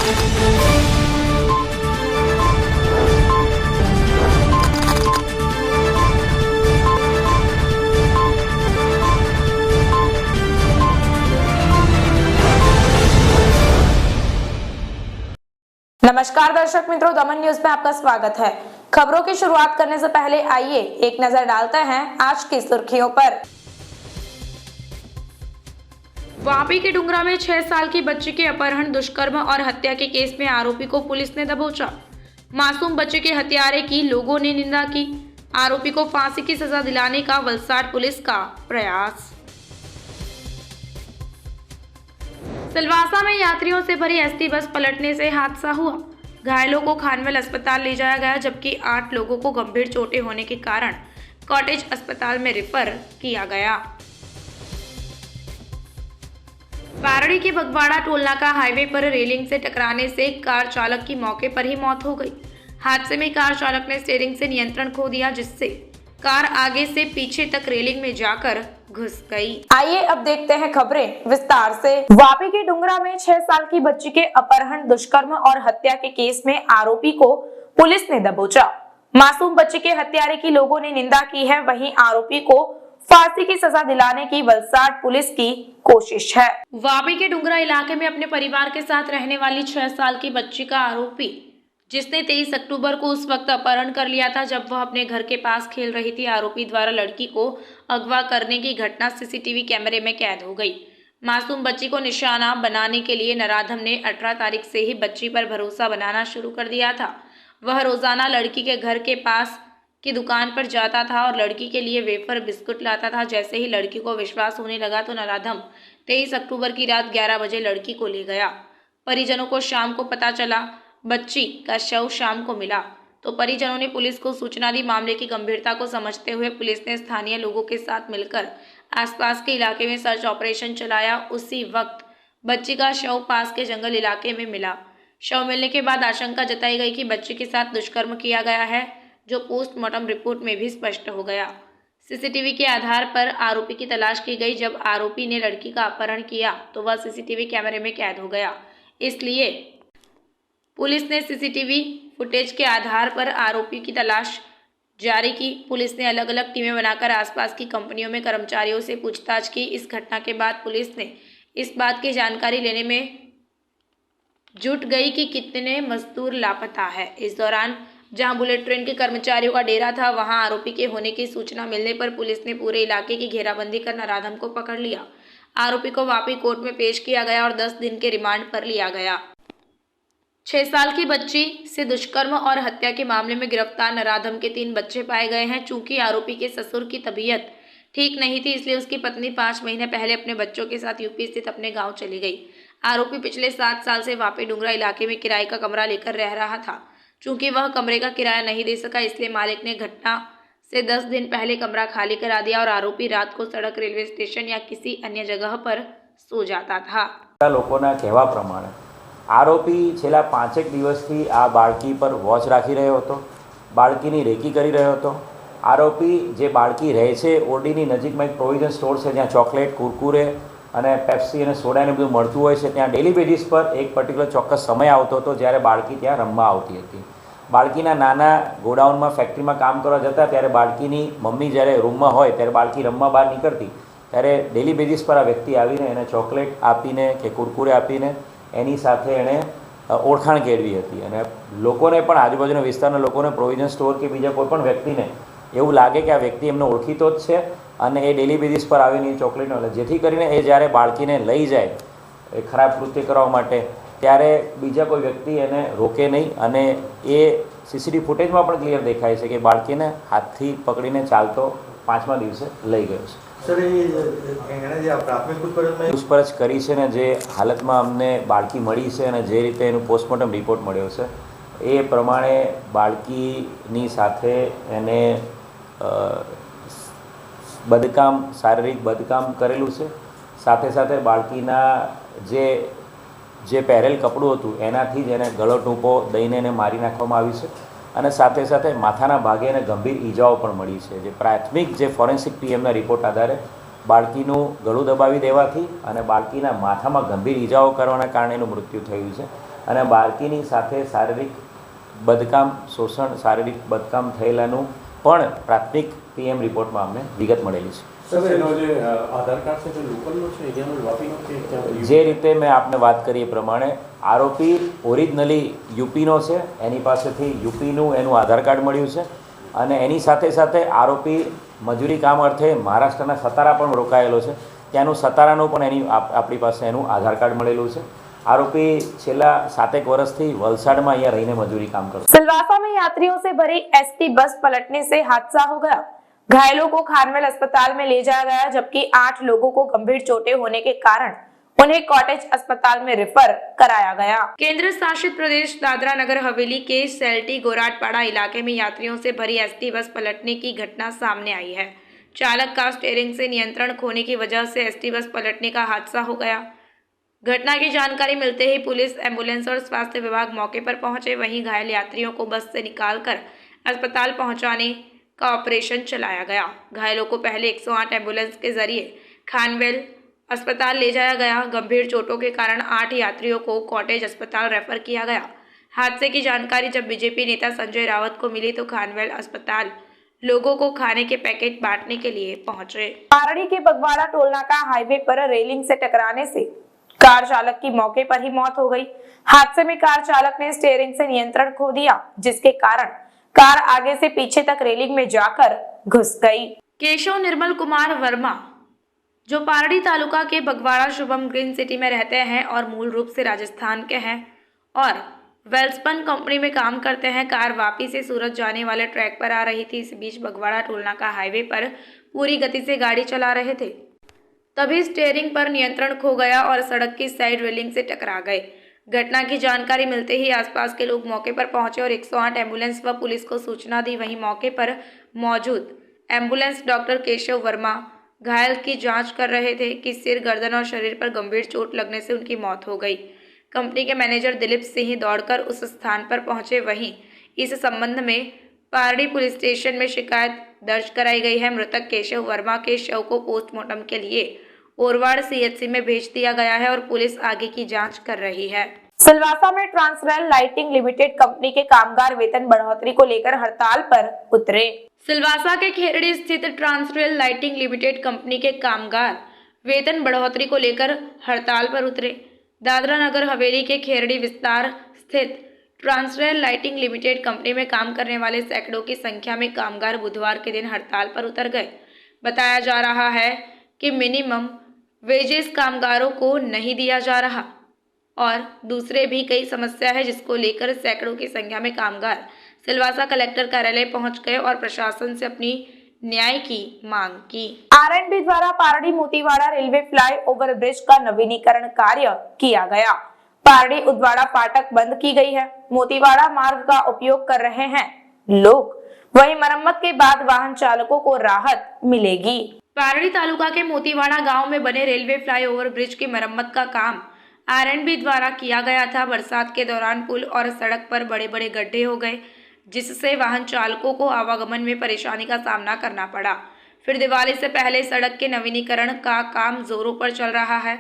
नमस्कार दर्शक मित्रों, दमन न्यूज में आपका स्वागत है। खबरों की शुरुआत करने से पहले आइए एक नजर डालते हैं आज की सुर्खियों पर। वापी के डुंगरा में 6 साल की बच्ची के अपहरण, दुष्कर्म और हत्या के केस में आरोपी को पुलिस ने दबोचा। मासूम बच्चे के हत्यारे की लोगों ने निंदा की। आरोपी को फांसी की सजा दिलाने का वलसाड पुलिस का प्रयास। सिलवासा में यात्रियों से भरी एसटी बस पलटने से हादसा हुआ। घायलों को खानवेल अस्पताल ले जाया गया, जबकि 8 लोगों को गंभीर चोटें होने के कारण कॉटेज अस्पताल में रेफर किया गया। पारड़ी के बगवाड़ा टोलनाका हाईवे पर रेलिंग से टकराने से कार चालक की मौके पर ही मौत हो गई। हादसे में कार चालक ने स्टीयरिंग से नियंत्रण खो दिया, जिससे कार आगे से पीछे तक रेलिंग में जाकर घुस गई। आइए अब देखते हैं खबरें विस्तार से। वापी के डुंगरा में 6 साल की बच्ची के अपहरण, दुष्कर्म और हत्या के केस में आरोपी को पुलिस ने दबोचा। मासूम बच्ची के हत्यारे की लोगों ने निंदा की है, वहीं आरोपी को फांसी की सजा दिलाने की वलसाड पुलिस की कोशिश है। वापी के डुंगरा इलाके में अपने परिवार के साथ रहने वाली 6 साल की बच्ची का आरोपी, जिसने 23 अक्टूबर को उस वक्त अपहरण कर लिया था जब वह अपने घर के पास खेल रही थी। आरोपी द्वारा लड़की को अगवा करने की घटना सीसीटीवी कैमरे में कैद हो गई। मासूम बच्ची को निशाना बनाने के लिए नराधम ने 18 तारीख से ही बच्ची पर भरोसा बनाना शुरू कर दिया था। वह रोजाना लड़की के घर के पास की दुकान पर जाता था और लड़की के लिए वेफर बिस्कुट लाता था। जैसे ही लड़की को विश्वास होने लगा तो नराधम 23 अक्टूबर की रात 11 बजे लड़की को ले गया। परिजनों को शाम को पता चला बच्ची का शव शाम को मिला, तो परिजनों ने पुलिस को सूचना दी। मामले की गंभीरता को समझते हुए पुलिस ने स्थानीय लोगों के साथ मिलकर आसपास के इलाके में सर्च ऑपरेशन चलाया। उसी वक्त बच्ची का शव पास के जंगल इलाके में मिला। शव मिलने के बाद आशंका जताई गई कि बच्ची के साथ दुष्कर्म किया गया है, जो पोस्टमार्टम रिपोर्ट में भी स्पष्ट हो गया। सीसीटीवी के आधार पर आरोपी की तलाश की गई। जब आरोपी ने लड़की का अपहरण किया तो वह सीसीटीवी कैमरे में कैद हो गया, इसलिए पुलिस ने सीसीटीवी फुटेज के आधार पर आरोपी की तलाश जारी की। पुलिस ने अलग अलग टीमें बनाकर आसपास की कंपनियों में कर्मचारियों से पूछताछ की। इस घटना के बाद पुलिस ने इस बात की जानकारी लेने में जुट गई कि कितने मजदूर लापता है। इस दौरान जहां बुलेट ट्रेन के कर्मचारियों का डेरा था, वहां आरोपी के होने की सूचना मिलने पर पुलिस ने पूरे इलाके की घेराबंदी कर नराधम को पकड़ लिया। आरोपी को वापी कोर्ट में पेश किया गया और 10 दिन के रिमांड पर लिया गया। 6 साल की बच्ची से दुष्कर्म और हत्या के मामले में गिरफ्तार नराधम के 3 बच्चे पाए गए हैं। चूंकि आरोपी के ससुर की तबीयत ठीक नहीं थी, इसलिए उसकी पत्नी 5 महीने पहले अपने बच्चों के साथ यूपी स्थित अपने गांव चली गई। आरोपी पिछले 7 साल से वापी डुंगरा इलाके में किराए का कमरा लेकर रह रहा था। चूंकि वह कमरे का किराया नहीं दे सका, इसलिए मालिक ने घटना से 10 दिन पहले कमरा खाली करा दिया और आरोपी रात को सड़क, रेलवे स्टेशन या किसी अन्य जगह पर सो जाता था। लोकोना कहेवा प्रमाणे आरोपी छेल्ला 5 દિવસથી આ બાળકી પર વોચ રાખી રહ્યો હતો, બાળકીની રેકી કરી રહ્યો હતો। આરોપી જે બાળકી રહે છે ઓરડીની નજીકમાં એક પ્રોવિઝન સ્ટોર છે, જ્યાં ચોકલેટ, કુરકુરે અને પેપ્સી અને સોડાને બધું મળતું હોય છે। ત્યાં ડેલી બેઝિસ પર એક પર્ટિક્યુલર ચોક્કસ સમય આવતો હતો જ્યારે બાળકી ત્યાં રમવા આવતી હતી। બાળકીના નાના ગોડાઉનમાં, ફેક્ટરીમાં કામ કરવા જતા ત્યારે બાળકીની મમ્મી જ્યારે રૂમમાં હોય ત્યારે બાળકી રમવા બહાર નીકળતી ત્યારે ડેલી બેઝિસ પર આ વ્યક્તિ આવીને એને ચોકલેટ આપીને કે કુરકુરે આપીને એની સાથે એણે ઓળખાણ કેળવી હતી। અને લોકોને પણ, આજુબાજુના વિસ્તારના લોકોને, પ્રોવિઝન સ્ટોર કે બીજા કોઈ પણ વ્યક્તિને એવું લાગે કે આ વ્યક્તિ એમને ઓળખીતો જ છે અને એ ડેલી બેઝિસ પર આવીને એ ચોકલેટનો લે, જેથી કરીને એ જ્યારે બાળકીને લઈ જાય એ ખરાબ કૃત્ય કરવા માટે ત્યારે બીજા કોઈ વ્યક્તિ એને રોકે નહીં। અને એ સીસીટીવી ફૂટેજમાં પણ ક્લિયર દેખાય છે કે બાળકીને હાથથી પકડીને ચાલતો 5મા દિવસે લઈ ગયો છે। સર, એ પ્રાથમિક પૂછપરછ કરી છે ને જે હાલતમાં અમને બાળકી મળી છે અને જે રીતે એનું પોસ્ટમોર્ટમ રિપોર્ટ મળ્યો છે એ પ્રમાણે બાળકીની સાથે એને બદકામ, શારીરિક બદકામ કરેલું છે। સાથે સાથે બાળકીના જે પહેરેલ કપડું હતું એનાથી જ એને ગળો ટૂંપો દઈને એને મારી નાખવામાં આવી છે અને સાથે સાથે માથાના ભાગે એને ગંભીર ઈજાઓ પણ મળી છે, જે પ્રાથમિક જે ફોરેન્સિક પીએમના રિપોર્ટ આધારે બાળકીનું ગળું દબાવી દેવાથી અને બાળકીના માથામાં ગંભીર ઈજાઓ કરવાના કારણે એનું મૃત્યુ થયું છે અને બાળકીની સાથે શારીરિક બદકામ શોષણ શારીરિક બદકામ થયેલાનું પણ પ્રાથમિક પીએમ રિપોર્ટમાં અમને વિગત મળેલી છે. સર એનો જે આધાર કાર્ડ છે તે લોકલનો છે એનો વાપીનો છે ક્યાં? જે રીતે મેં આપને વાત કરી એ પ્રમાણે આરોપી ઓરિજિનલી યુપીનો છે, એની પાસેથી યુપીનું એનું આધાર કાર્ડ મળ્યું છે અને એની સાથે સાથે આરોપી મજૂરી કામ અર્થે મહારાષ્ટ્રના સતારા પણ રોકાયેલો છે, ત્યાંનું સતારાનું પણ એની આપણી પાસે એનું આધાર કાર્ડ મળેલું છે. आरोपी छेल्ला 7 वर्षથી વલસાડમાં અહીંયા રહીને મજૂરી કામ કરતો. सिलवासा में यात्रियों से भरी एसटी बस पलटने से हादसा हो गया. घायलों को खानवेल अस्पताल में ले जाया गया, जबकि 8 लोगों को गंभीर चोटें होने के कारण उन्हें कॉटेज अस्पताल में रेफर कराया गया. केंद्र शासित प्रदेश दादरा नगर हवेली के सेल्टी गोराटपाड़ा इलाके में यात्रियों से भरी एसटी बस पलटने की घटना सामने आई है. चालक का स्टीयरिंग से नियंत्रण खोने की वजह से एसटी बस पलटने का हादसा हो गया. घटना की जानकारी मिलते ही पुलिस, एम्बुलेंस और स्वास्थ्य विभाग मौके पर पहुंचे. वहीं घायल यात्रियों को बस से निकालकर अस्पताल पहुंचाने का ऑपरेशन चलाया गया. घायलों को पहले 108 एम्बुलेंस के जरिए खानवेल अस्पताल ले जाया गया. गंभीर चोटों के कारण 8 यात्रियों को कॉटेज अस्पताल रेफर किया गया. हादसे की जानकारी जब बीजेपी नेता संजय रावत को मिली तो खानवेल अस्पताल लोगों को खाने के पैकेट बांटने के लिए पहुंचे. पारड़ी के बगवाड़ा टोलनाका हाईवे पर रेलिंग से टकराने से कार चालक की मौके पर ही मौत हो गई. हादसे में कार चालक ने स्टीयरिंग से नियंत्रण खो दिया, जिसके कारण कार आगे से पीछे तक रेलिंग में जाकर घुस गई. केशव निर्मल कुमार वर्मा, जो पारड़ी तालुका के बगवाड़ा शुभम ग्रीन सिटी में रहते हैं और मूल रूप से राजस्थान के हैं और वेल्सपन कंपनी में काम करते हैं, कार वापी से सूरत जाने वाले ट्रैक पर आ रही थी. इस बीच बगवाड़ा टोलनाका हाईवे पर पूरी गति से गाड़ी चला रहे थे, तभी स्टीयरिंग पर नियंत्रण खो गया और सड़क की साइड रेलिंग से टकरा गए. घटना की जानकारी मिलते ही आसपास के लोग मौके पर पहुंचे और 108 एम्बुलेंस व पुलिस को सूचना दी. वहीं मौके पर मौजूद एम्बुलेंस डॉक्टर केशव वर्मा घायल की जांच कर रहे थे कि सिर, गर्दन और शरीर पर गंभीर चोट लगने से उनकी मौत हो गई. कंपनी के मैनेजर दिलीप सिंह दौड़कर उस स्थान पर पहुंचे. वहीं इस संबंध में पारड़ी पुलिस स्टेशन में शिकायत दर्ज कराई गई है. मृतक केशव वर्मा के शव को पोस्टमार्टम के लिए ओरवाड़ सीएचसी में भेज दिया गया है और पुलिस आगे की जांच कर रही है. सिलवासा में ट्रांसरेल लाइटिंग लिमिटेड कंपनी के कामगार वेतन बढ़ोतरी को लेकर हड़ताल पर उतरे. सिलवासा के खेरड़ी स्थित ट्रांसरेल लाइटिंग लिमिटेड कंपनी के कामगार वेतन बढ़ोतरी को लेकर हड़ताल पर उतरे. दादरा नगर हवेली के खेरड़ी विस्तार स्थित ट्रांसरेल लाइटिंग लिमिटेड कंपनी में काम करने वाले सैकड़ों की संख्या में कामगार बुधवार के दिन हड़ताल पर उतर गए. बताया जा रहा है कि मिनिमम वेजेस कामगारों को नहीं दिया जा रहा और दूसरे भी कई समस्या है, जिसको लेकर सैकड़ों की संख्या में कामगार सिलवासा कलेक्टर कार्यालय पहुंच गए और प्रशासन से अपनी न्याय की मांग की. आरएनबी द्वारा Pardi Motiwada railway fly over bridge का नवीनीकरण कार्य किया गया. पारड़ी उदवाड़ा फाटक बंद की गई है. मोतीवाड़ा मार्ग का उपयोग कर रहे हैं लोग. वहीं मरम्मत के बाद वाहन चालकों को राहत मिलेगी. पारड़ी तालुका के मोतीवाड़ा गांव में बने रेलवे फ्लाईओवर ब्रिज की मरम्मत का काम आरएनबी द्वारा किया गया था. बरसात के दौरान पुल और सड़क पर बड़े बड़े गड्ढे हो गए, जिससे वाहन चालकों को आवागमन में परेशानी का सामना करना पड़ा. फिर दिवाली से पहले सड़क के नवीनीकरण का काम जोरों पर चल रहा है.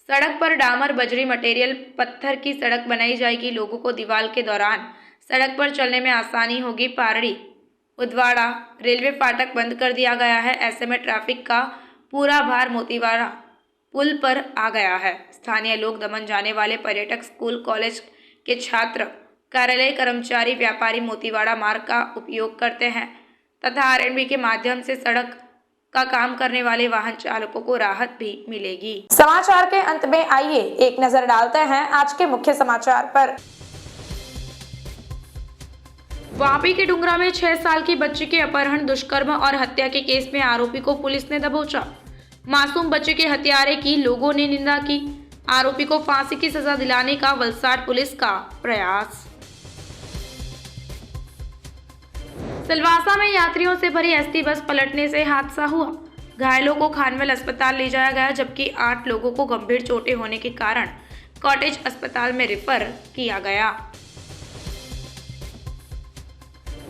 सड़क पर डामर, बजरी, मटेरियल, पत्थर की सड़क बनाई जाएगी. लोगों को दिवाली के दौरान सड़क पर चलने में आसानी होगी. पारड़ी उदवाड़ा रेलवे फाटक बंद कर दिया गया है. ऐसे में ट्रैफिक का पूरा भार मोतीवाड़ा पुल पर आ गया है. स्थानीय लोग, दमन जाने वाले पर्यटक, स्कूल कॉलेज के छात्र, कार्यालय कर्मचारी, व्यापारी मोतीवाड़ा मार्ग का उपयोग करते हैं तथा आरएनबी के माध्यम से सड़क का काम करने वाले वाहन चालकों को राहत भी मिलेगी. समाचार के अंत में आइए एक नजर डालते हैं आज के मुख्य समाचार पर. वापी के डुंगरा में 6 साल की बच्ची के अपहरण, दुष्कर्म और हत्या के केस में आरोपी को पुलिस ने दबोचा. मासूम बच्चे के हत्यारे की लोगों ने निंदा की. आरोपी को फांसी की सजा दिलाने का वलसाड पुलिस का प्रयास. सिलवासा में यात्रियों से भरी एसटी बस पलटने से हादसा हुआ. घायलों को खानवेल अस्पताल ले जाया गया, जबकि 8 लोगों को गंभीर चोटें होने के कारण कॉटेज अस्पताल में रेफर किया गया.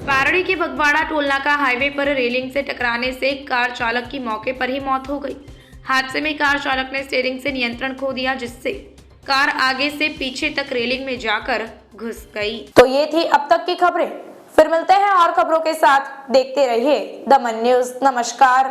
पारड़ी के बगवाड़ा टोलनाका हाईवे पर रेलिंग से टकराने से एक कार चालक की मौके पर ही मौत हो गई। हादसे में कार चालक ने स्टीयरिंग से नियंत्रण खो दिया, जिससे कार आगे से पीछे तक रेलिंग में जाकर घुस गई। तो ये थी अब तक की खबरें। फिर मिलते हैं और खबरों के साथ। देखते रहिए दमन न्यूज। नमस्कार।